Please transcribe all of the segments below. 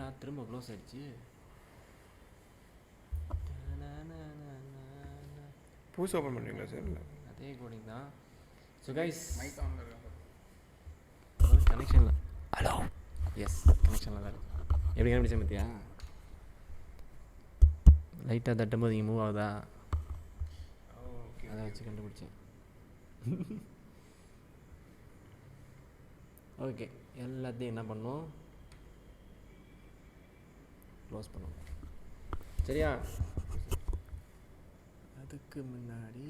என்னடா திரும்ப க்ளோஸ் ஆயிடுச்சு. புதுசு ஓப்பன் பண்ணுறீங்களா சார்? இல்லை அதே கோடிங் தான். ஸோ கைஸ் மைக் ஆன் இருக்கா? கனெக்ஷனில் ஹலோ எஸ் கனெக்ஷனில் தான் இருக்கு. எப்படி கண்டுபிடிச்சேன் பார்த்தியா? லைட்டாக தட்டும்போது இங்கே மூவ் ஆகுதா, அதை வச்சு கண்டுபிடிச்சேன். ஓகே, எல்லாத்தையும் என்ன பண்ணோம், க்ளோஸ் பண்ணுவோம். சரியா? அதுக்கு முன்னாடி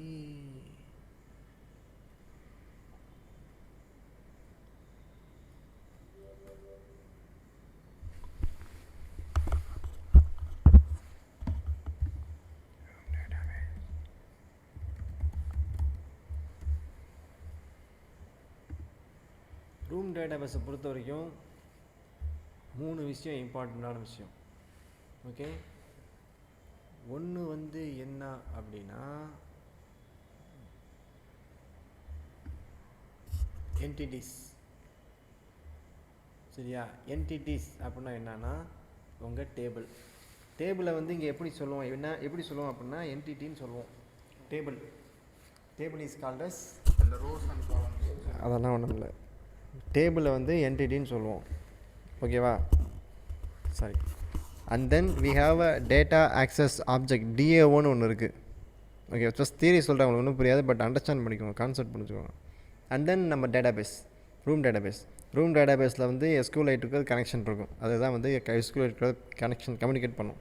ரூம் டேட்டாபேஸை பொறுத்த வரைக்கும் 3 விஷயம் இம்பார்ட்டண்ட்டான விஷயம். ஓகே, ஒன்று வந்து என்ன அப்படின்னா என்டிட்டிஸ். சரியா? என்டிட்டிஸ் அப்படின்னா என்னன்னா உங்கள் டேபிளை வந்து இங்கே எப்படி சொல்லுவோம், எப்படி சொல்லுவோம் அப்படின்னா என்டிட்டின்னு சொல்லுவோம். டேபிள் இஸ் கால்ட் அஸ், இந்த ரோஸ் அண்ட் காலம்ஸ் அதெல்லாம் ஒன்றும் இல்லை. டேபிளை வந்து என்டிட்டின்னு சொல்லுவோம். ஓகேவா? Sorry. And then we have a data access object, டிஏஓன்னு ஒன்று இருக்குது. ஓகே, ஃபஸ்ட் தியரி சொல்கிறேன், உங்களுக்கு ஒன்றும் புரியாது, பட் அண்டர்ஸ்டாண்ட் பண்ணிக்கோங்க, கான்செப்ட் புரிஞ்சுக்கோங்க. அண்ட் தென் நம்ம ரூம் டேட்டாபேஸில் வந்து எஸ்கியூலைட்டுக்கு கனெக்ஷன் இருக்கும். அதுதான் வந்து எஸ்கியூலைட்டுக்கு கம்யூனிகேட் பண்ணும்.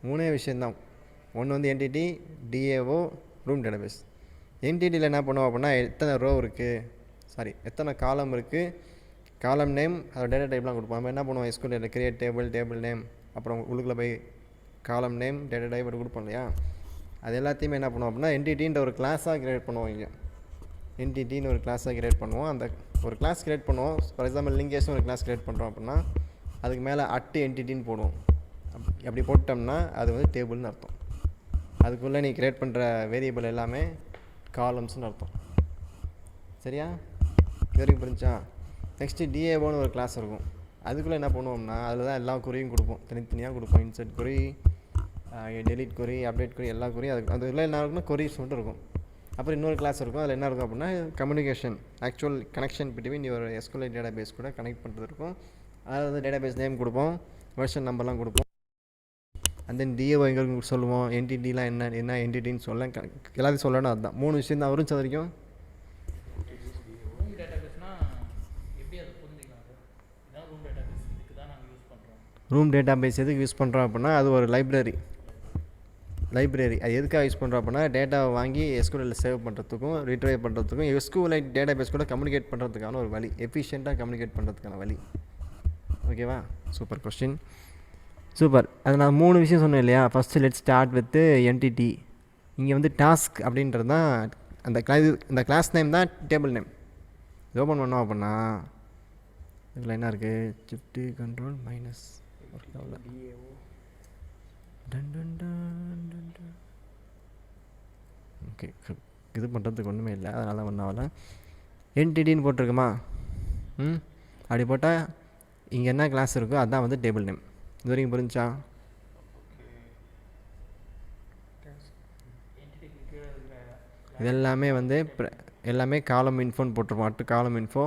3 விஷயந்தான். ஒன்று வந்து என்டிட்டி, டிஏஓ, ரூம் டேட்டாபேஸ். என்டிட்டியில் என்ன பண்ணுவோம் அப்படின்னா எத்தனை ரோ இருக்குது, எத்தனை காலம் இருக்குது, காலம் நேம், அதோட டேட்டா டைப்லாம் கொடுப்போம். நம்ம என்ன பண்ணுவோம், எஸ்கியூலைட்டில் கிரியேட் டேபிள் நேம், அப்புறம் உள்ளுக்குள்ளே போய் காலம் நேம், டேட்டா டைப் கொடுப்போம் இல்லையா? அது எல்லாத்தையுமே என்ன பண்ணுவோம் அப்படின்னா என்டிட்டின்ற ஒரு கிளாஸாக கிரியேட் பண்ணுவோம். இங்கே என்டிட்டின்னு ஒரு கிளாஸாக கிரியேட் பண்ணுவோம். அந்த ஒரு கிளாஸ் கிரியேட் பண்ணுவோம். ஃபார் எக்ஸாம்பிள் லிங்கேஷன் ஒரு கிளாஸ் கிரியேட் பண்ணுறோம் அப்படின்னா அதுக்கு மேலே என்டிட்டின்னு போடுவோம். அப்படி போட்டோம்னா அது வந்து டேபிள்னு அர்த்தம். அதுக்குள்ளே நீ கிரியேட் பண்ணுற வேரியபிள் எல்லாமே காலம்ஸ்னு அர்த்தம். சரியா? இது வரைக்கும் புரிஞ்சா? நெக்ஸ்ட்டு டிஏஓன்னு ஒரு கிளாஸ் இருக்கும். அதுக்குள்ளே என்ன பண்ணுவோம்னா அதில் தான் எல்லா குறியும் கொடுப்போம், தனித்தனியாக கொடுப்போம். இன்சர்ட் குறி, டெலிட் குறி, அப்டேட் குறி, எல்லா குறியும் அதுக்கு அது இல்லை என்ன இருக்குன்னா கொரிஸ் மட்டும் இருக்கும். அப்புறம் இன்னொரு கிளாஸ் இருக்கும், அதில் என்ன இருக்கும் அப்படின்னா communication, actual connection between your SQL database கூட கனெக்ட் பண்ணுறது இருக்கும். அதில் வந்து டேட்டாபேஸ் நேம் கொடுப்போம், வெர்ஷன் நம்பர்லாம் கொடுப்போம். அண்ட் தென் டிஏஓ எங்களுக்கு சொல்லுவோம், என்டிட்டிலாம் என்ன என்டிட்டின்னு சொல்ல எல்லாத்தையும் சொல்லணும். அதுதான் 3 விஷயம் தான் வரும். வரைக்கும் ரூம் டேட்டாபேஸ் எதுக்கு யூஸ் பண்ணுறோம் அப்படின்னா அது ஒரு லைப்ரரி. அது எதுக்காக யூஸ் பண்ணுறோம் அப்படின்னா டேட்டாவை வாங்கி எஸ்கியூஎல்ல சேவ் பண்ணுறதுக்கும் ரிட்ரைவ் பண்ணுறதுக்கும் எஸ்கியூஎல் டேட்டாபேஸ் கூட கம்யூனிகேட் பண்ணுறதுக்கான ஒரு வழி, எஃபிஷியண்ட்டாக கம்யூனிகேட் பண்ணுறதுக்கான வழி. ஓகேவா? Super question, super. அது நான் 3 விஷயம் சொன்னேன் இல்லையா? First let start with entity. இங்கே வந்து டாஸ்க் அப்படின்றது தான் அந்த கிளாஸ் நேம் தான் டேபிள் நேம். இது ஓப்பன் பண்ணோம் அப்படின்னா இதில் என்ன இருக்குது, ஷிஃப்ட் கண்ட்ரோல் மைனஸ் ஒர்க் ஆகல. ஓகே, இது பண்ணுறதுக்கு ஒன்றுமே இல்லை, அதனால தான் ஒன்றும் ஆகலை. என்டிட்டின்னு போட்டிருக்குமா? அப்படி போட்டால் இங்கே என்ன கிளாஸ் இருக்கோ அதுதான் வந்து டேபிள் நேம். இது வரைக்கும் புரிஞ்சா? இதெல்லாமே வந்து எல்லாமே காலம் இன்ஃபோன்னு போட்டிருப்போம். Column info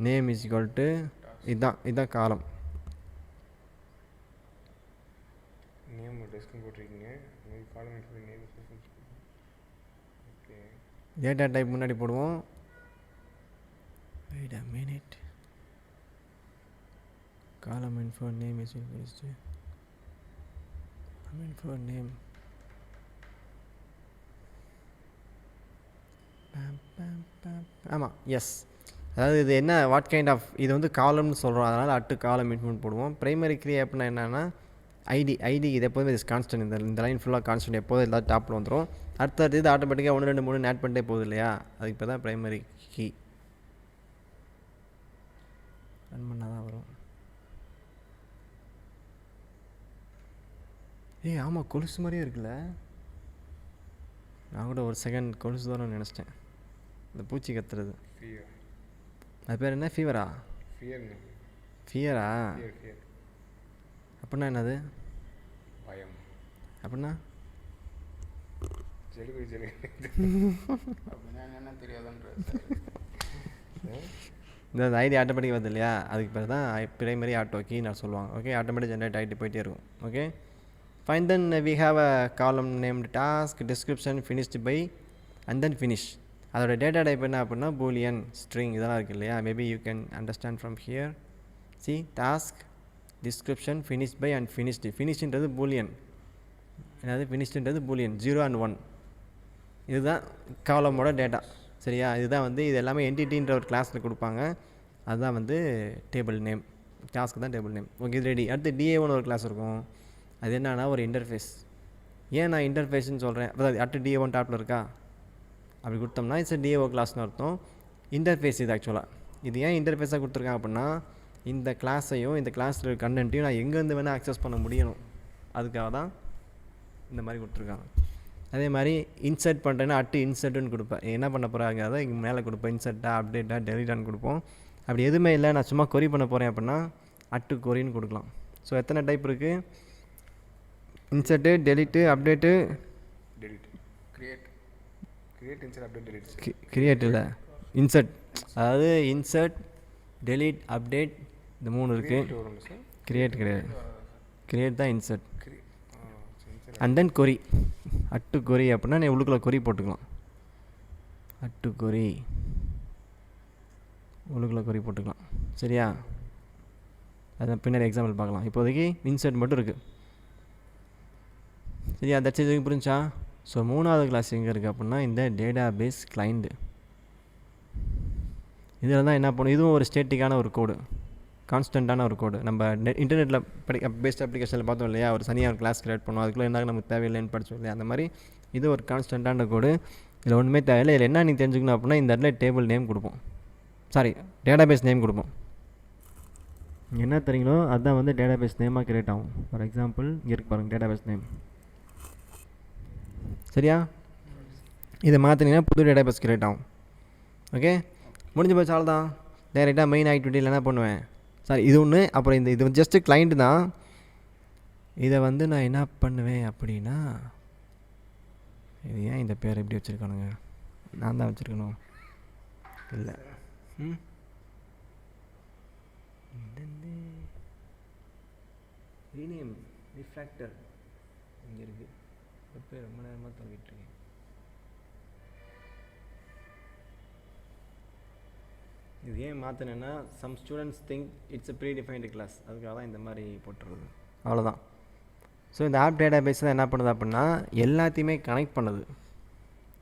name is equal to இதுதான் காலம் நேம் டெஸ்க்கும் போட்டிருக்கீங்க. Column info name. Okay, data type முன்னாடி போடுவோம். Wait a minute. column info name is equals to info name. ஆமாம், எஸ். அதாவது இது என்ன வாட் கைண்ட் ஆஃப், இது வந்து காலம்னு சொல்கிறோம், அதனால் காலம் இன்ஃபோன் போடுவோம். ப்ரைமரி கீ அப்படின்னா என்னென்னா ஐடி இது எப்போதுமே இது கான்ஸ்டன்ட். இந்த லைன் ஃபுல்லாக கான்ஸ்டன்ட், எப்போதும் எல்லாரும் டாப்பில் வந்துடும். அடுத்தது இது ஆட்டோமேட்டிக்காக 1 2 3 ஆட் பண்ணிட்டே போகுது இல்லையா? அதுக்கு இப்போ தான் ப்ரைமரி கீ ரன் பண்ணால் தான் வரும். ஆமாம், கொலுசு மாதிரியே இருக்குல்ல. நான் கூட ஒரு செகண்ட் கொலுசு தான் நினச்சிட்டேன். இந்த பூச்சி கத்துறது, அது பேர் என்ன? ஃபீவரா? ஃபியரா? அப்படின்னா என்னது? பயம். அப்படின்னா ஜெலுகு அப்படின்னா என்னென்ன தெரியாதுன்ற இந்த ஐடி ஆட்டோமேட்டிக் வருது இல்லையா, அதுக்கு பேர் தான் பிரைமரி ஆட்டோ கீ நான் சொல்லுவாங்க. ஓகே, ஆட்டோமேட்டிக் ஜென்ரேட் ஆகிட்டு போயிட்டே இருக்கும். Okay fine. Then we have a column named task description finished by and then finish. அதோட டேட்டா டைப் என்ன அப்படின்னா பூலியன், ஸ்ட்ரிங் இதெல்லாம் இருக்குது இல்லையா. Maybe you can understand from here. See task description finish by and finished. ஃபினிஷ்ன்றது Boolean, என்னது ஃபினிஷ்டுன்றது Boolean 0 and 1. இதுதான் காலமோட டேட்டா. சரியா, இதுதான் வந்து இது எல்லாமே என்டிட்டின்ற ஒரு கிளாஸில் கொடுப்பாங்க. அதுதான் வந்து டேபிள் நேம், டாஸ்க்கு தான் டேபிள் நேம். ஓகே இது ரெடி. அடுத்து DA1 ஒரு கிளாஸ் இருக்கும். அது என்னன்னா ஒரு இன்டர்ஃபேஸ். ஏன் நான் இன்டர்ஃபேஸ்ன்னு சொல்கிறேன், அதாவது அடுத்து DA1 டாப்பில் இருக்கா, அப்படி கொடுத்தோம்னா இட்ஸ் DAO கிளாஸ்னு அர்த்தம். இன்டர்ஃபேஸ் இது ஆக்சுவலாக. இது ஏன் இன்டர்ஃபேஸாக கொடுத்துருக்காங்க அப்படின்னா இந்த கிளாஸையும் இந்த கிளாஸில் இருக்க கண்டென்ட்டையும் நான் எங்கேருந்து வேணால் ஆக்சஸ் பண்ண முடியணும், அதுக்காக தான் இந்த மாதிரி கொடுத்துருக்காங்க. அதே மாதிரி இன்சர்ட் பண்ணுறேன்னா இன்சர்ட்டுன்னு கொடுப்பேன். என்ன பண்ண போகிறாங்க அதை இங்கே மேலே கொடுப்பேன். இன்சர்ட்டா அப்டேட்டா டெலிட்டான்னு கொடுப்போம். அப்படி எதுவுமே இல்லை, நான் சும்மா கொரி பண்ண போகிறேன் அப்படின்னா கொரின்னு கொடுக்கலாம். ஸோ எத்தனை டைப் இருக்குது? Insert, delete, update, delete, create, insert, update, delete. Create இல்லை, இன்சர்ட். அதாவது இன்சர்ட், டெலிட், அப்டேட் இந்த 3 இருக்குது. வரும்ல சார்? கிரியேட் கிடையாது, கிரியேட் தான் இன்சர்ட். இன்சர்ட் அண்ட் தென் கொரி. கொரி அப்படின்னா நீ உள்ளுக்குள்ளே கொரி போட்டுக்கலாம். கொரி உள்ளுக்குள்ளே கொரி போட்டுக்கலாம். சரியா, அதான் பின்னாடி எக்ஸாம்பிள் பார்க்கலாம். இப்போதைக்கு இன்சர்ட் மட்டும் இருக்குது. சரியா, தட்ஸ் இது புரிஞ்சா? ஸோ 3வது கிளாஸ் எங்கே இருக்குது அப்படின்னா இந்த டேட்டாபேஸ் கிளைண்ட். இதில் தான் என்ன பண்ணும், இதுவும் ஒரு ஸ்டேட்டிக்கான ஒரு கோடு, கான்ஸ்டண்ட்டான ஒரு கோடு. நம்ம இன்டர்நெட்டில் பெஸ்ட் அப்ளிகேஷனில் பார்த்தோம் இல்லையா, ஒரு சனியாக ஒரு கிளாஸ் கிரியேட் பண்ணுவோம், அதுக்குள்ளே என்ன நமக்கு தேவையில்லைன்னு படித்தோம் இல்லையா, அந்த மாதிரி இது ஒரு கான்ஸ்டண்ட்டான கோடு. இதில் ஒன்றுமே தேவையில்லை. இதில் என்ன நீ தெரிஞ்சுக்கணும் அப்படின்னா இந்த இடத்துல டேபிள் நேம் கொடுப்போம், சாரி டேட்டாபேஸ் நேம் கொடுப்போம். என்ன தெரியுங்களோ அதுதான் வந்து டேட்டாபேஸ் நேமாக கிரியேட் ஆகும். ஃபார் எக்ஸாம்பிள் இங்கே இருக்கு பாருங்கள் டேட்டாபேஸ் நேம். சரியா, இதை மாற்றினீங்கன்னா புது டேட்டாபேஸ் கிரியேட் ஆகும். ஓகே முடிஞ்சு போச்சு, அவ்வளோதான். டைரெக்டாக மெயின் ஆக்டிவிட்டியில் என்ன பண்ணுவேன், சாரி இது ஒன்று, அப்புறம் இது ஜஸ்ட்டு கிளைண்ட்டு தான். இதை வந்து நான் என்ன பண்ணுவேன் அப்படின்னா, இது ஏன் இந்த பேர் எப்படி வச்சுருக்கானுங்க, நான் தான் வச்சுருக்கணும் இல்லை. ரீநேம் ரிஃப்ராக்டர் இங்கே இருக்குது. பேர் ரொம்ப நேரமாக தங்கிட்டுருக்கேன். இது ஏன் மாற்றினேன்னா some students think it's predefined class, அதுக்காக தான் இந்த மாதிரி போட்டுறது. அவ்வளோதான். ஸோ இந்த ஆப் டேட்டாபேஸ் தான் என்ன பண்ணுது அப்படின்னா எல்லாத்தையுமே கனெக்ட் பண்ணுது.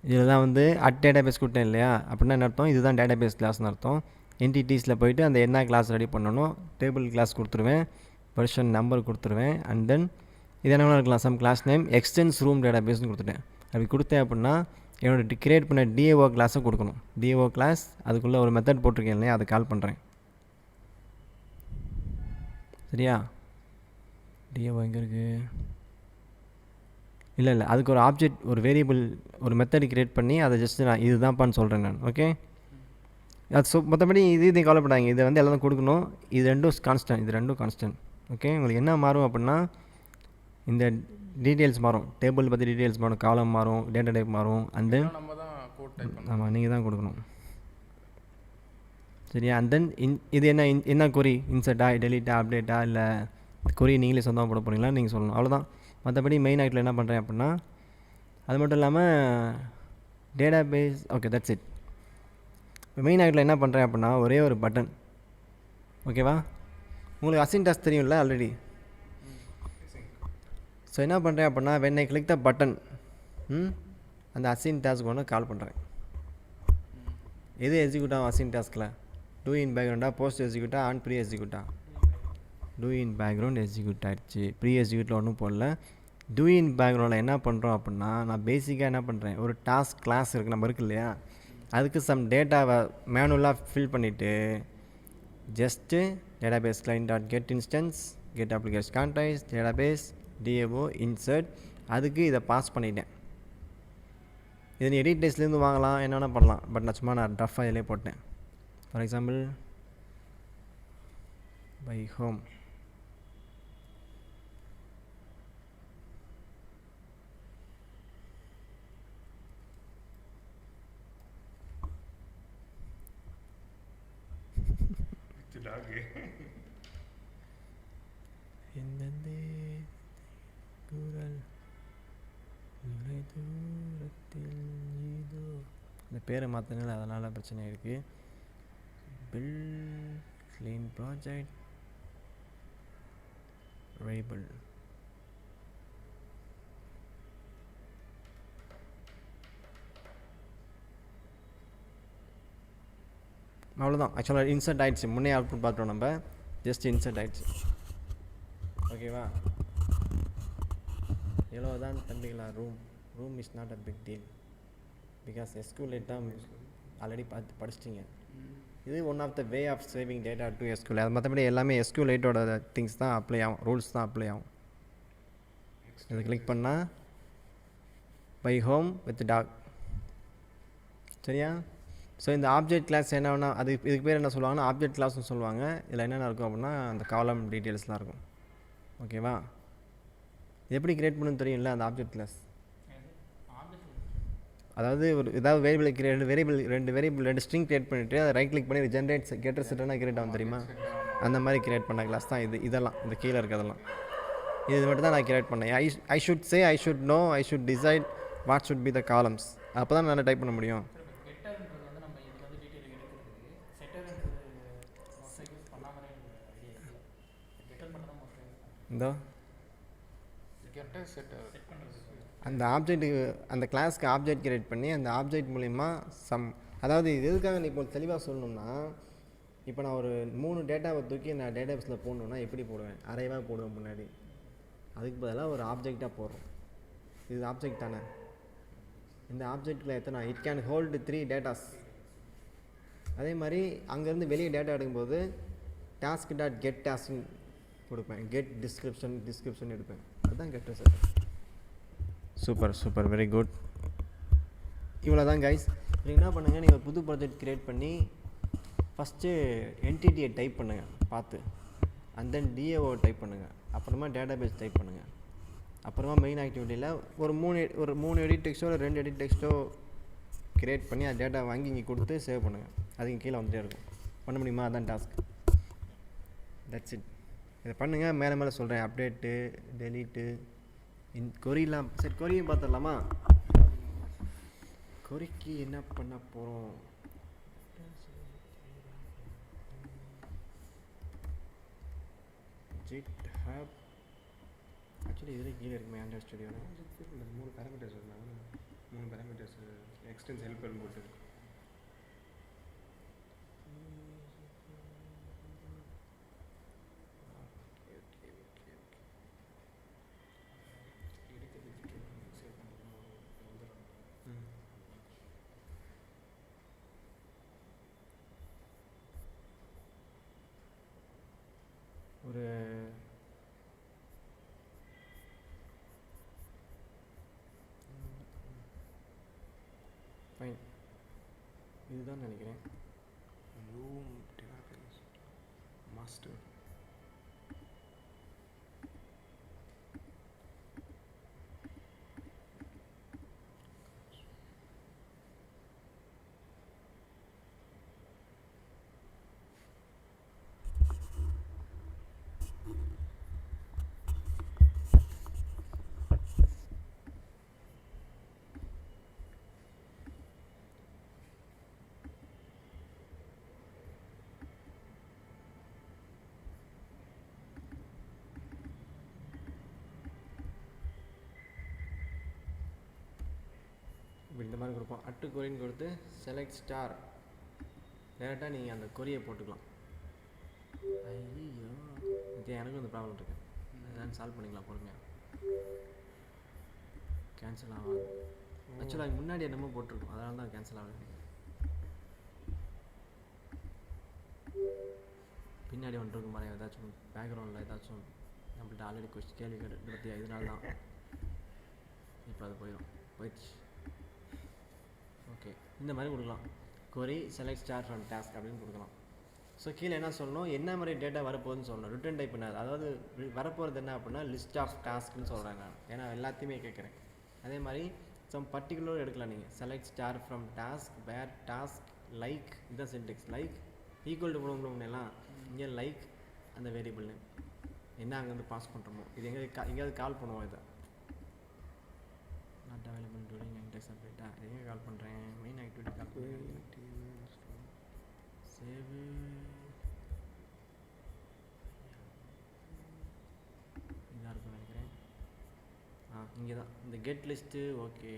இதில் தான் வந்து டேட்டாபேஸ் கொடுத்தேன் இல்லையா, அப்படின்னா என்ன அர்த்தம், இதுதான் டேட்டாபேஸ் கிளாஸ்னு அர்த்தம். என்டிட்டிஸில் போய்ட்டு அந்த என்ன கிளாஸ் ரெடி பண்ணணும், டேபிள் கிளாஸ் கொடுத்துருவேன், வெர்ஷன் நம்பர் கொடுத்துருவேன். அண்ட் தென் இது என்ன இருக்கலாம், some class name extends room டேட்டாபேஸ்னு கொடுத்துட்டேன். அப்படி கொடுத்தேன் அப்படின்னா என்னோட கிரியேட் பண்ண DAO கிளாஸை கொடுக்கணும். DAO கிளாஸ் அதுக்குள்ளே ஒரு மெத்தட் போட்டிருக்கேன் இல்லையா, அதை கால் பண்ணுறேன். சரியா, DAO எங்கே இருக்குது, இல்லை அதுக்கு ஒரு ஆப்ஜெக்ட், ஒரு வேரியபிள், ஒரு மெத்தட் கிரியேட் பண்ணி அதை ஜஸ்ட்டு நான் இதுதான்ப்பான்னு சொல்கிறேன் நான். ஓகே அது மற்றபடி இது கவலைப்படாங்க, இதை வந்து எல்லாம் கொடுக்கணும். இது ரெண்டும் கான்ஸ்டன்ட். ஓகே உங்களுக்கு என்ன மாறும் அப்படின்னா இந்த டீட்டெயில்ஸ் மாறும், டேபிள் பற்றி டீட்டெயில்ஸ் மாறும், காலம் மாறும், டேட்டா டைப் மாறும். அண்ட் தென் நம்ம தான் கோட் டைப் பண்ணணும். ஆமாம் நீங்கள் தான் கொடுக்கணும். சரியா, அண்ட் தென் இது என்ன கொரி, இன்சர்ட்டா, டெலிட்டா, அப்டேட்டா, இல்லை கொரி நீங்களே சொந்தமாக போட போகிறீங்களா நீங்கள் சொல்லணும். அவ்வளோதான். மற்றபடி மெயின் ஆக்டில் என்ன பண்ணுறேன் அப்படின்னா அது மட்டும் இல்லாமல் database. Okay that's it. Main ஆக்டில் என்ன பண்ணுறேன் அப்படின்னா ஒரே ஒரு பட்டன். ஓகேவா, உங்களுக்கு அசைன் டாஸ்க் தெரியும்ல ஆல்ரெடி. ஸோ என்ன பண்ணுறேன் அப்படின்னா when I click the button அந்த அசைன் டாஸ்க் ஒன்று கால் பண்ணுறேன். எது எக்ஸிக்யூட் ஆகும் அசைன் டாஸ்கில், டூ இன் பேக்ரவுண்டா, போஸ்ட் எக்ஸிக்யூட்டா, ஆன் ப்ரீ எக்ஸிக்யூட்டா. டூ இன் பேக்ரவுண்ட் எக்ஸிக்யூட் ஆகிடுச்சு, ப்ரீ எக்ஸிக்யூட்டில் ஒன்றும் போடல. டூ இன் பேக்ரவுண்டில் என்ன பண்ணுறோம் அப்படின்னா நான் பேசிக்காக என்ன பண்ணுறேன், ஒரு டாஸ்க் கிளாஸ் இருக்குது நம்ம இருக்கு இல்லையா, அதுக்கு சம் டேட்டாவை மேனுவலாக ஃபில் பண்ணிவிட்டு just database client dot get instance, get application contacts, database DAO insert, அதுக்கு இதை பாஸ் பண்ணிட்டேன். இதை நீ எடிட் டேஸ்லேருந்து வாங்கலாம், என்ன வேணால் பண்ணலாம். பட் நான் சும்மா ரஃபாக இதிலே போட்டேன். For example by home dog எந்தெந்தே குரல் நிலை தூரத்தில் ஏதோ இந்த பேரை மாற்றினால அதனால் பிரச்சனை இருக்குது. பில் க்ளீன் ப்ராஜெக்ட் ரேபிள் அவ்வளோதான். ஆக்சுவலாக இன்சர்ட் ஆகிடுச்சு. முன்னே அவுட்புட் பார்க்குறோம் நம்ம. ஜஸ்ட் இன்சர்ட் ஆகிடுச்சு. ஓகேவா? எவ்வளோ தான் தம்பிங்களா room is not a big deal because SQLite தான் ஆல்ரெடி படிச்சிட்டிங்க. இது one of the way of saving data to SQL. அது மற்றபடி எல்லாமே எஸ்கியூலேட்டோட திங்ஸ் தான் அப்ளை ஆகும், ரூல்ஸ் தான் அப்ளை ஆகும். இதை கிளிக் பண்ணால் பை ஹோம் வித் டாக். சரியா? ஸோ இந்த ஆப்ஜெக்ட் கிளாஸ் என்னன்னா இதுக்கு பேர் என்ன சொல்லுவாங்கன்னா ஆப்ஜெக்ட் கிளாஸ்னு சொல்லுவாங்க. இதில் என்னென்ன இருக்கும் அப்படின்னா அந்த காலம் டீட்டெயில்ஸ்லாம் இருக்கும். ஓகேவா? எப்படி கிரியேட் பண்ணணும்னு தெரியும்ல அந்த ஆப்ஜெக்ட் கிளாஸ். அதாவது ஒரு ஏதாவது ரெண்டு ஸ்ட்ரிங் கிரியேட் பண்ணிவிட்டு அதை ரைட் கிளிக் பண்ணி ஜென்ரேட் கெட்டர் செட்டர்னா கிரியேட் ஆகும் தெரியுமா? அந்த மாதிரி கிரியேட் பண்ண கிளாஸ் தான் இதெல்லாம் இந்த கீழே இருக்கிறதெல்லாம். இது மட்டும் தான் நான் கிரியேட் பண்ணேன். I should know, I should decide what should be the columns. அப்போ தான் நான் டைப் பண்ண முடியும். இந்த அந்த ஆப்ஜெக்ட்டுக்கு அந்த கிளாஸ்க்கு ஆப்ஜெக்ட் கிரியேட் பண்ணி அந்த ஆப்ஜெக்ட் மூலிமா அதாவது இது எதுக்காக நீ இப்போ தெளிவாக சொல்லணும்னா, இப்போ நான் ஒரு 3 டேட்டாவை தூக்கி நான் டேட்டா பேஸில் போடணுன்னா எப்படி போடுவேன்? அரைவாக போடுவேன் முன்னாடி. அதுக்கு பதிலாக ஒரு ஆப்ஜெக்டாக போடுறோம். இது ஆப்ஜெக்ட் தானே. இந்த ஆப்ஜெக்டில் எத்தனை இட் கேன் ஹோல்டு 3 டேட்டாஸ். அதே மாதிரி அங்கேருந்து வெளியே டேட்டா எடுக்கும்போது டாஸ்க் டாட் கெட் டாஸ்க்னு கொடுப்பேன். கெட் டிஸ்கிரிப்ஷன் எடுப்பேன். அதுதான் getter set. Super very good. இவ்வளோ தான் கைஸ். நீங்கள் என்ன பண்ணுங்கள், நீங்கள் ஒரு புது ப்ராஜெக்ட் க்ரியேட் பண்ணி ஃபஸ்ட்டு என்டிட்டியை டைப் பண்ணுங்கள் பார்த்து. அண்ட் தென் டிஏஓ டைப் பண்ணுங்கள். அப்புறமா டேட்டா பேஸ் டைப் பண்ணுங்கள். அப்புறமா மெயின் ஆக்டிவிட்டியில் ஒரு மூணு எடிட் டெக்ஸ்ட்டோ இல்லை 2 எடிட் டெக்ஸ்ட்டோ க்ரியேட் பண்ணி அந்த டேட்டா வாங்கி இங்கே கொடுத்து சேவ் பண்ணுங்கள். அதுக்கு கீழே வந்துட்டே இருக்கும். பண்ண முடியுமா? அதான் டாஸ்க். That's it. இதை பண்ணுங்கள். மேலே சொல்கிறேன். அப்டேட்டு, டெலீட்டு, கொரியெலாம். சரி, கொரியும் பார்த்துடலாமா? கொரிக்கு என்ன பண்ண போகிறோம்? ஜிட்ஹப் ஆக்சுவலி இதில் கீழே இருக்குமே ஆண்ட்ராய்ட் ஸ்டுடியோவில் 3 பேராமீட்டர்ஸ் இருந்தாங்க. 3 பேராமீட்டர்ஸ் எக்ஸ்டென்ஸ் ஹெல்ப்பர்னு போட்டு ஒரு ஃபைன். இதுதான் நினைக்கிறேன். Room database master. இப்படி இந்த மாதிரி கொடுப்போம். அட்டு கொரின்னு கொடுத்து செலக்ட் ஸ்டார் டேரெக்டாக நீங்கள் அந்த கொரியை போட்டுக்கலாம். ஐயோ, இது எனக்கும் இந்த ப்ராப்ளம் இருக்குது. அதான் சால்வ் பண்ணிக்கலாம் பொறுமையாக. கேன்சல் ஆகாது. ஆக்சுவலாக முன்னாடி என்னமோ போட்டிருக்கோம், அதனால தான் கேன்சல் ஆகுது. பின்னாடி வந்துருக்கும் மாதிரி ஏதாச்சும் பேக்ரவுண்டில் ஏதாச்சும் நம்மள்ட்ட ஆல்ரெடி கேள்வி கேட்டு பற்றியா, இதனால தான் இப்போ அது போயிடுச்சு. ஓகே, இந்த மாதிரி கொடுக்கலாம். கொரி செலக்ட் ஸ்டார் ஃப்ரம் டாஸ்க் அப்படின்னு கொடுக்கலாம். ஸோ கீழே என்ன சொல்லணும், என்ன மாதிரி டேட்டா வரப்போகுதுன்னு சொல்லணும். ரிட்டன் டைப் பண்ணாது. அதாவது வரப்போகிறது என்ன அப்படின்னா லிஸ்ட் ஆஃப் டாஸ்க்னு சொல்கிறேன் நான், ஏன்னா எல்லாத்தையுமே கேட்குறேன். அதே மாதிரி சம் பர்டிகுலர் எடுக்கலாம் நீங்கள். Select star from task where task like, இதுதான் சின்டெக்ஸ். லைக் ஈக்குவல் டு பண்ணலாம். இங்கே லைக் அந்த வேரியபிள் நேம் என்ன அங்கேருந்து பாஸ் பண்ணுறோமோ இது எங்கேயாவது கால் பண்ணுவோம். இதை நாட் அவைலபிள் டூரிங் இன்டெக்ஸ் அப்டேட்டா எங்கே கால் பண்ணுறேன், மெயின் ஆக்டிவிட்டி கால் பண்ணுறேன், சேவ் இதாக இருக்கும்னு நினைக்கிறேன். இங்கே தான் இந்த கெட் லிஸ்ட்டு. ஓகே,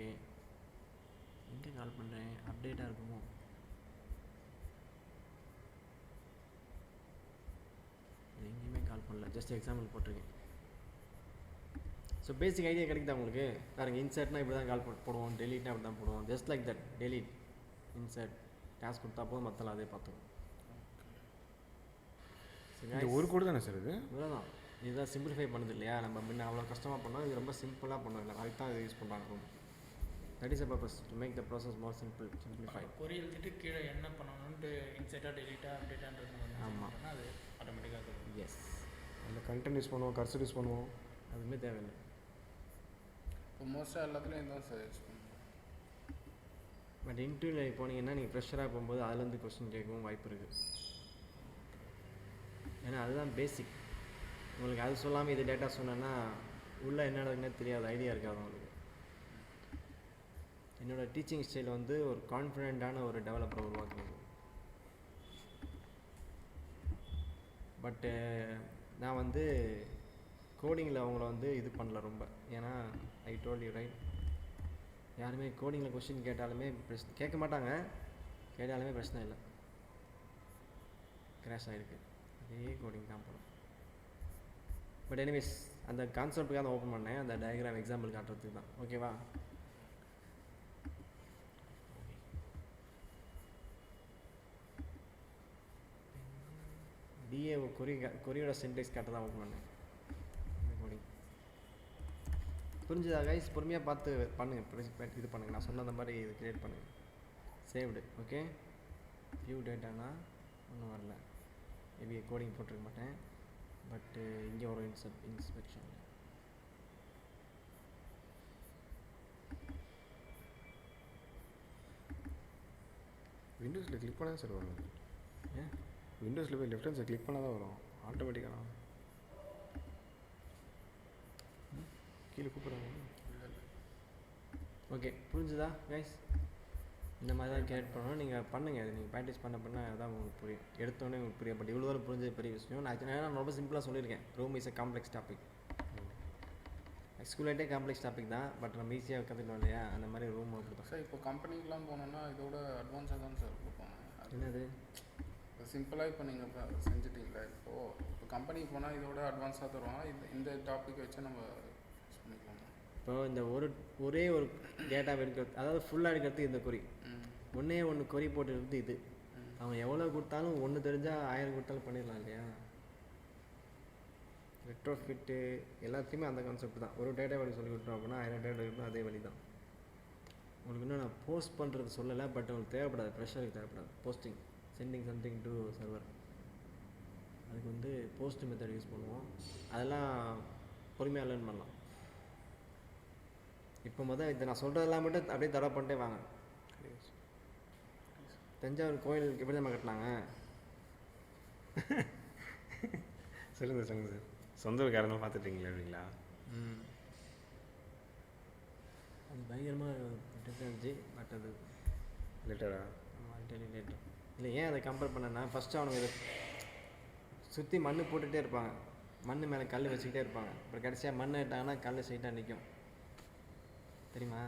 எங்கே கால் பண்ணுறேன், அப்டேட்டாக இருக்குமோ. எங்கேயுமே கால் பண்ணல, ஜஸ்ட் எக்ஸாம்பிள் போட்டிருக்கேன். ஸோ பேசிக் ஐடியா கிடைக்குதா உங்களுக்கு? பாருங்கள், இன்சர்ட்னா இப்படி தான் கால் போடுவோம், டெலிட்னா அப்படி தான் போடுவோம். Just like that, delete insert task கொடுத்தா போதும், மற்றலாம் அதே பார்த்துக்கும். இது ஒரு கோடு தானே சார் இது? இவ்வளோதான். இதுதான் சிம்பிளிஃபை பண்ணுது இல்லையா? நம்ம முன்ன அவ்வளோ கஷ்டமாக பண்ணோம், இது ரொம்ப சிம்பிளாக பண்ணோம். இல்லை அதுக்கு தான் இது யூஸ் பண்ணுறாங்க. That is a purpose, to make the process more simplify. Query எழுதிட்டு கீழே என்ன பண்ணணும்ட்டு இன்செர்ட்டாக டெலிட்டாக அப்டேட்டான்றது ஆமாம், அது ஆட்டோமேட்டிக்காக. எஸ், அந்த கண்டென்ட் யூஸ் பண்ணுவோம், கர்சர் யூஸ் பண்ணுவோம், அதுவுமே தேவையில்லை. இப்போ மோஸ்ட்டாக எல்லாத்துலேயும் தான் சார் யூஸ் பண்ணுவோம். பட் இன்டர்வியூவில் போனீங்கன்னா நீங்கள் ஃப்ரெஷராக போகும்போது அதுலேருந்து கொஸ்டின் கேட்கவும் வாய்ப்பு இருக்குது. ஏன்னா அதுதான் பேசிக். உங்களுக்கு அது சொல்லாமல் இது டேட்டா சொன்னேன்னா உள்ளே என்ன நடக்குதுன்னே தெரியாது, ஐடியா இருக்காது உங்களுக்கு. என்னோடய டீச்சிங் ஸ்டைல் வந்து ஒரு கான்ஃபிடென்ட்டான ஒரு டெவலப்பரை உருவாக்குறது. பட்டு நான் வந்து கோடிங்கில் அவங்கள வந்து இது பண்ணல ரொம்ப. ஏன்னா ஐ டோல்ட் யூ ரைட், யாருமே கோடிங்கில் கொஸ்டின் கேட்டாலுமே கேட்க மாட்டாங்க, கேட்டாலுமே பிரச்சனை இல்லை, கிராஷ் ஆகிருக்கு. அதே கோடிங் தான் போடும். பட் எனிவேஸ் அந்த கான்செப்டுக்காக தான் ஓப்பன் பண்ணேன், அந்த டயக்ராம் எக்ஸாம்பிள் காட்டுறதுக்கு தான். ஓகேவா? டிஏ கொரியோட சின்டெக்ஸ் காட்ட தான் ஓப்பன் பண்ணேன். கோடிங் புரிஞ்சுதா கைஸ்? பொறுமையாக பார்த்து பண்ணுங்கள், இது பண்ணுங்கள். நான் சொன்ன அந்த மாதிரி இது க்ரியேட் பண்ணுங்கள். சேவ்டு. ஓகே, வியூ டேட்டானா ஒன்றும் வரல, மேபி கோடிங் போட்டிருக்க மாட்டேன். பட்டு இங்கே ஒரு இன்ஸ்பெக்ஷன். விண்டோஸில் கிளிக் பண்ணால் சார் வரும். ஏன் விண்டோஸில் போய் லெஃப்ட் ஹேண்ட் சைட் கிளிக் பண்ணால் தான் வரும் ஆட்டோமேட்டிக்காக. கீழே கூப்பிட்றாங்க. ஓகே, புரிஞ்சுதா கைஸ்? இந்த மாதிரி தான் கிரியேட் பண்ணணும். நீங்கள் பண்ணுங்கள், அது நீங்கள் ப்ராக்டிஸ் பண்ண அதான் உங்களுக்கு புரியும். எடுத்தோடனே உங்களுக்கு புரியும். பட் இவ்வளோ தூரம் புரிஞ்சது பெரிய விஷயம். நான் ரொம்ப சிம்பிளாக சொல்லியிருக்கேன். Room is a complex topic. எக்ஸ்குலேட்டே காம்ப்ளெக்ஸ் டாபிக் தான், பட் நம்ம ஈஸியாக கற்றுக்கணும் இல்லையா? அந்த மாதிரி ரூம் அப்படி தான் சார். இப்போ கம்பெனிக்கெலாம் போனோன்னா இதோட அட்வான்ஸாக தான் சார் கொடுப்பாங்க. என்னது சிம்பிளாக இப்போ நீங்கள் இப்போ செஞ்சிட்டிங்களா? இப்போ கம்பெனிக்கு போனால் இதோட அட்வான்ஸாக தருவாங்க. இந்த டாபிக் வச்சு நம்ம யூஸ் பண்ணிக்கலாம். இப்போ இந்த ஒரே ஒரு டேட்டா எடுக்கிறது, அதாவது ஃபுல்லாக எடுக்கிறது இந்த கொரி. ஒன்று கொரி போட்டு இது அவங்க எவ்வளோ கொடுத்தாலும் ஒன்று தெரிஞ்சால் 1000 கொடுத்தாலும் பண்ணிடலாம் இல்லையா? ரெட்ரோ ஃபிட்டு எல்லாத்தையுமே அந்த கான்செப்ட் தான். ஒரு டேட்டா வழி சொல்லி கொடுத்தோம் அப்படின்னா 1000 டேட்டா இருக்கணும், அதே வழி தான். உங்களுக்கு இன்னும் நான் போஸ்ட் பண்ணுறது சொல்லலை, பட் உங்களுக்கு தேவைப்படாது, ப்ரெஷருக்கு தேவைப்படாது. Posting, sending something to server, அதுக்கு வந்து போஸ்ட் மெத்தட் யூஸ் பண்ணுவோம். அதெல்லாம் பொறுமையாக லேர்ன் பண்ணலாம். இப்போ இதை நான் சொல்கிறதெல்லாம் மட்டும் அப்படியே தடவை பண்ணிட்டே வாங்க. தஞ்சாவூர் கோயில் எப்படி தான் கட்டினாங்க? சொல்லுங்கள் சார். சொந்த காரணம் பார்த்துட்டீங்களா அப்படிங்களா? அது பயங்கரமாக இருந்துச்சு. பட் அது லேட்டரா? லேட்டர் இல்லை. ஏன் அதை கம்பேர் பண்ணேன்னா, ஃபஸ்ட்டு அவனுங்க இதை சுற்றி மண் போட்டுகிட்டே இருப்பாங்க, மண் மேலே கல் வச்சுக்கிட்டே இருப்பாங்க. அப்புறம் கடைசியாக மண் இட்டாங்கன்னா கல் ஸ்ட்ரைட்டாக நிற்கும். தெரியுமா?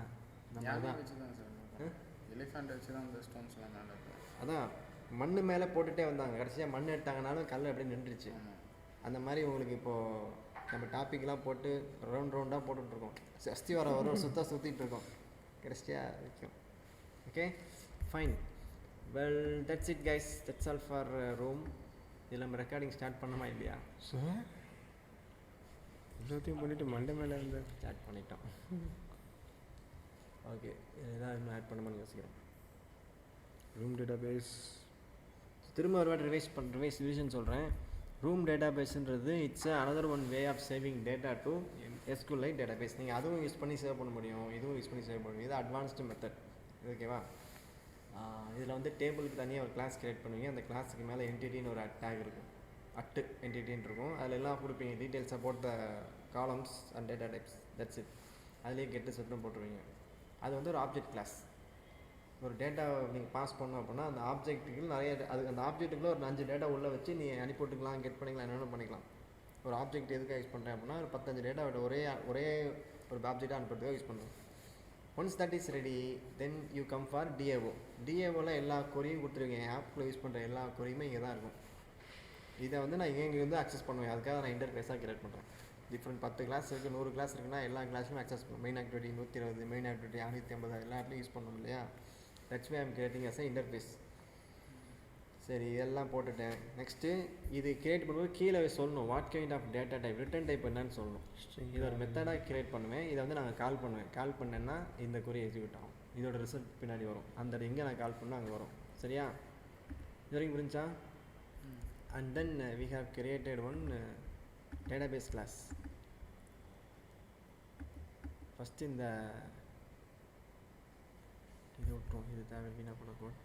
நம்ம தான் வச்சு தான் சார், எலிஃபெண்ட் வச்சு தான் இந்த ஸ்டோன்ஸ்லாம் மேலே இருக்கும். அதான் மண் மேலே போட்டுகிட்டே வந்தாங்க, கடைசியாக மண் எடுத்தாங்கனாலும் கல் அப்படியே நின்றுச்சு. அந்த மாதிரி உங்களுக்கு இப்போது நம்ம டாப்பிக்லாம் போட்டு ரவுண்டாக போட்டுட்ருக்கோம். சஸ்தி வர ஒரு சுற்றிட்டு இருக்கோம், கடைசியாக வைக்கும். Okay, fine. Well, that's it guys, that's all for room. இதில் நம்ம ரெக்கார்டிங் ஸ்டார்ட் பண்ணோமா இல்லையா? சார் எல்லாத்தையும் பண்ணிவிட்டு மண்டே மேலே இருந்து ஸ்டார்ட் பண்ணிட்டோம். ஓகே, இதான் இன்னும் ஆட் பண்ணணும்னு யோசிக்கிறோம். ரூம் டேட்டா பேஸ் திரும்ப ஒரு வாட்டி ரிவிஷன் சொல்கிறேன். ரூம் டேட்டா பேஸுன்றது it's another one way of saving data to SQLite data base. நீங்கள் அதுவும் யூஸ் பண்ணி சேவ் பண்ண முடியும், இதுவும் யூஸ் பண்ணி சேவ் பண்ண முடியும். இது அட்வான்ஸ்டு மெத்தட். ஓகேவா? இதில் வந்து டேபிளுக்கு தனியாக ஒரு கிளாஸ் கிரியேட் பண்ணுவீங்க. அந்த கிளாஸுக்கு மேலே என்டிட்டின்னு ஒரு டேக் இருக்கும், அட்டு என்டிட்டின்னு இருக்கும். அதில் எல்லாம் கொடுப்பீங்க, details about the columns and data types, that's it. அதுலேயே கெட்டு செட்டும் போட்டுருவீங்க. அது வந்து ஒரு ஆப்ஜெக்ட் கிளாஸ். ஒரு டேட்டா நீங்கள் பாஸ் பண்ணோம் அப்படின்னா அந்த ஆப்ஜெக்ட்டுக்கு நிறைய அந்த ஆப்ஜெக்ட்டுக்குள்ள ஒரு 5 டேட்டா உள்ளே வச்சு நீ அனுப்பிவிட்டுக்கலாம், கெட் பண்ணிக்கலாம், என்னென்ன பண்ணிக்கலாம். ஒரு ஆப்ஜெக்ட் எதுக்காக யூஸ் பண்ணுறேன் அப்படின்னா ஒரு 15 டேட்டா ஒரே ஒரு ஆப்ஜெக்டாக அனுப்புறதுக்காக யூஸ் பண்ணுறோம். Once that is ready, then you come for DAO. டிஏஓவில் எல்லா கொரியும் கொடுத்துருவீங்க. ஆப்பில் யூஸ் பண்ணுற எல்லா கொரியுமே இங்கே தான் இருக்கும். இதை வந்து நான் இங்கே வந்து அக்சஸ் பண்ணுவேன். அதுக்காக நான் இன்டர்ஃபேஸாக கிரியேட் பண்ணுறேன். டிஃப்ரெண்ட் 10 கிளாஸ் இருக்குது, 100 கிளாஸ் இருக்குன்னா எல்லா கிளாஸுமே அக்சஸ் பண்ணும். மெயின் ஆக்டிவிட்டி 120, மெயின் ஆக்டிவிட்டி 650, எல்லா இடத்துலையும் யூஸ் பண்ணணும் இல்லையா? That's why I'm creating as a interface. சரி, இதெல்லாம் போட்டுட்டேன். நெக்ஸ்ட்டு இது கிரியேட் பண்ணும்போது கீழே சொல்லணும் what kind of data type, return type என்னன்னு சொல்லணும். இது ஒரு மெத்தடாக கிரியேட் பண்ணுவேன். இதை வந்து நாங்கள் கால் பண்ணுவேன். கால் பண்ணேன்னா இந்த குறி எக்ஸிக்யூட் ஆகும். இதோட ரிசல்ட் பின்னாடி வரும். அந்த எங்கே நான் கால் பண்ணால் அங்கே வரும். சரியா? இது வரைக்கும் புரிஞ்சா? And then we have created one database class. First இந்த இது விட்டுரும், இது தேவை வீணாக போன code.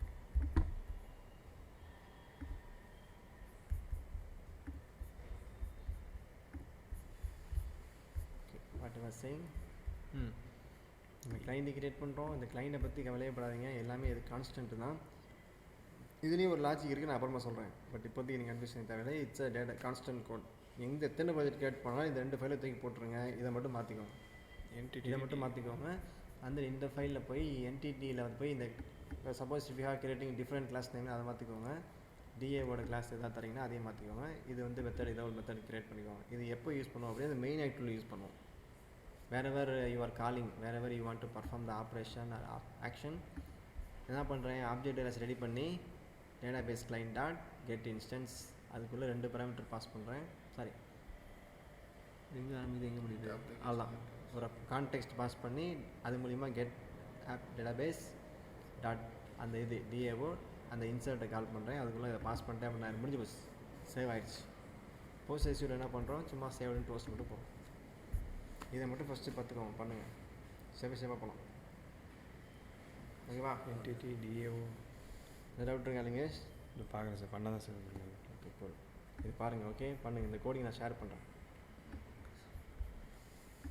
What I was saying, இந்த கிளைண்ட்டு கிரியேட் பண்ணுறோம். இந்த கிளைண்ட்டை பற்றி கவலையப்படாதீங்க, எல்லாமே இது கான்ஸ்டன்ட் தான். இதுலேயும் ஒரு லாஜிக் இருக்குது, நான் அப்புறமா சொல்கிறேன். பட் இப்போதைக்கு நீங்கள் கன்ஃபியூஷன் தேவையில்லை. It's a data constant code. எங்கே எத்தனை ப்ராஜெக்ட் கிரியேட் பண்ணாலும் இந்த 2 ஃபைலை தூக்கி போட்டுருங்க. இதை மட்டும் மாற்றிக்கோங்க, இதை மட்டும் மாற்றிக்கோங்க. அந்த இந்த ஃபைலில் போய் என்டிடியில் போய் இந்த suppose if you have creating different class name அதை மாற்றிக்கோங்க. டிஏவோட கிளாஸ் எதாவது தரீங்கன்னா அதையும் மாற்றிக்கோங்க. இது வந்து மெத்தட், இதை ஒரு மெத்தட் கிரியேட் பண்ணிக்கோங்க. இது எப்போ யூஸ் பண்ணுவோம் அப்படின்னா மெயின் ஆக்டிவில் யூஸ் பண்ணுவோம். wherever you are calling, wherever you want to perform the operation or action, என்ன பண்ணுறேன், ஆப்ஜெக்ட் கிளாஸ் ரெடி பண்ணி database client dot get instance, அதுக்குள்ளே 2 பேராமீட்டர் பாஸ் பண்ணுறேன். சாரி, எங்கே ஆரம்பிது எங்கே முடியுது, அதான் ஒரு கான்டெக்ஸ்ட் பாஸ் பண்ணி அது மூலிமா கெட் ஆப் டேட்டாபேஸ் டாட் அந்த இது டிஏஓ அந்த இன்சர்ட்டை கால் பண்ணுறேன். அதுக்குள்ளே இதை பாஸ் பண்ணிட்டேன் அப்படின்னா முடிஞ்சு போச்சு, சேவ் ஆகிடுச்சு. போஸ்ட் எஸ்யூர் என்ன பண்ணுறோம், சும்மா சேவ்டுன்னு போஸ்ட் மட்டும் போகும். இதை மட்டும் ஃபஸ்ட்டு பார்த்துக்கோங்க, பண்ணுங்கள், சேவாக போகலாம். ஓகேவா? என்டிடி டிஏஓ இந்த டவுட் இருக்கா இல்லைங்க? இது பார்க்குறேன் சார், பண்ணால் தான் சார். ஓகே, இது பாருங்கள். ஓகே பண்ணுங்கள். இந்த கோடிங் நான் ஷேர் பண்ணுறேன்.